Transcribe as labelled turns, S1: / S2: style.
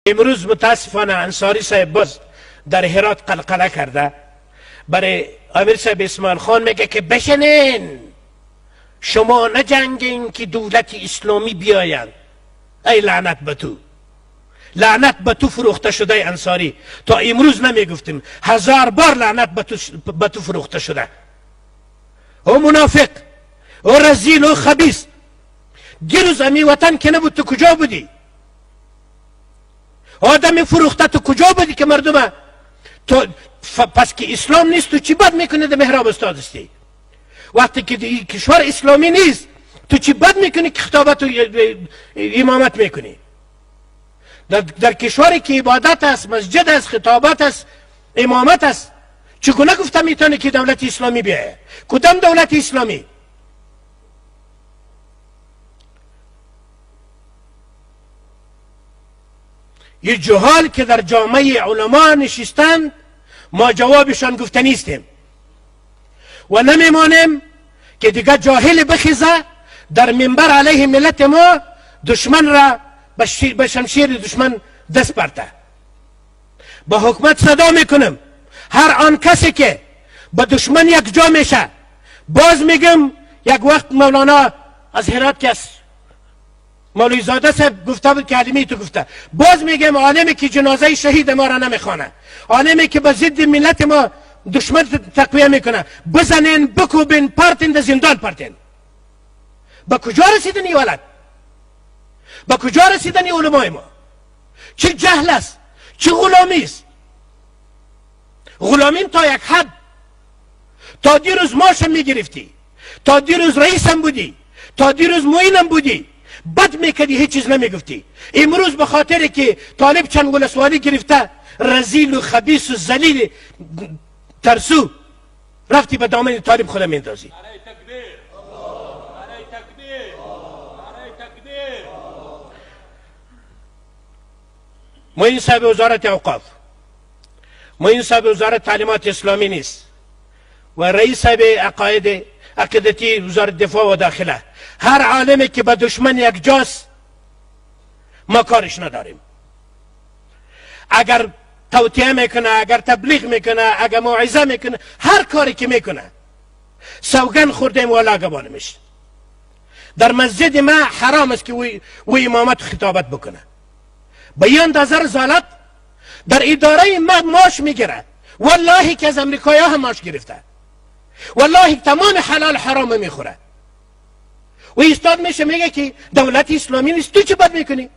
S1: امروز متاسفانه انصاری صاحب باز در هرات قلقله کرده، برای امیر صاحب اسماعیل خان میگه که بشنین شما نجنگین که دولت اسلامی بیاین. ای لعنت به تو، لعنت به تو فروخته شده انصاری. تا امروز نمیگفتیم، 1000 بار لعنت به تو فروخته شده. او منافق، او رزیل، او خبیث. دیروز امی وطن که نبود تو کجا بودی؟ آدم فروخته تو کجا بودی که مردم تو پس که اسلام نیست تو چی بد میکنی در محراب استاد استی؟ وقتی که کشور اسلامی نیست تو چی بد میکنی که خطابت و امامت میکنی؟ در کشوری که عبادت است، مسجد است، خطابت است، امامت است، چگونه گفته میتونه که دولت اسلامی بیایه؟ کدام دولت اسلامی؟ یه جهال که در جامعه علما نشستند ما جوابشان گفته نیستیم و نمیمانیم که دیگه جاهل بخیزه در منبر علیه ملت ما دشمن را به شمشیر دشمن دست برده. با حکومت صدا میکنم هر آن کسی که با دشمن یک جا میشه. باز میگم یک وقت مولانا از هرات که مولوی زاده صاحب گفته بود که علمی تو گفته، باز میگم عالمی که جنازه شهید ما را نمیخوانه، عالمی که به ضد ملت ما دشمن تقویه میکنه، بزنین بکوبین پرتین در زندان پرتین. با کجا رسیدن این ولد؟ با کجا رسیدن این علمای ما؟ چه جهل است، چه غلامی است. غلامیم تا یک حد. تا دیروز ماشم میگرفتی، تا دیروز رئیسم بودی، تا دیروز معینم بودی، بد میکردی، هیچ چیز نمیگفتی. امروز به خاطر که طالب چند ولسوالی گرفته، رزیل و خبیث و ذلیل ترسو، رفتی به دامن طالب خودم میندازی. معین صاحب وزارت اوقاف، معین صاحب وزارت تعلیمات اسلامی نیست و رئیس صاحب عقیدتی وزارت دفاع و داخله. هر عالمی که به دشمن یک جاست ما کارش نداریم. اگر توطئه میکنه، اگر تبلیغ میکنه، اگر موعظه میکنه، هر کاری که میکنه سوگن خوردیم و لاگبانمش. در مسجد ما حرام است که او امامت خطابت بکنه. به این اندازه رذالت در اداره ما ماش میگیره. والله که از امریکایی هم ماش گرفته، والله تمام حلال حرام میخوره. و استاد میشه میگه که دولت اسلامی نیست. تو چه بد میکنی؟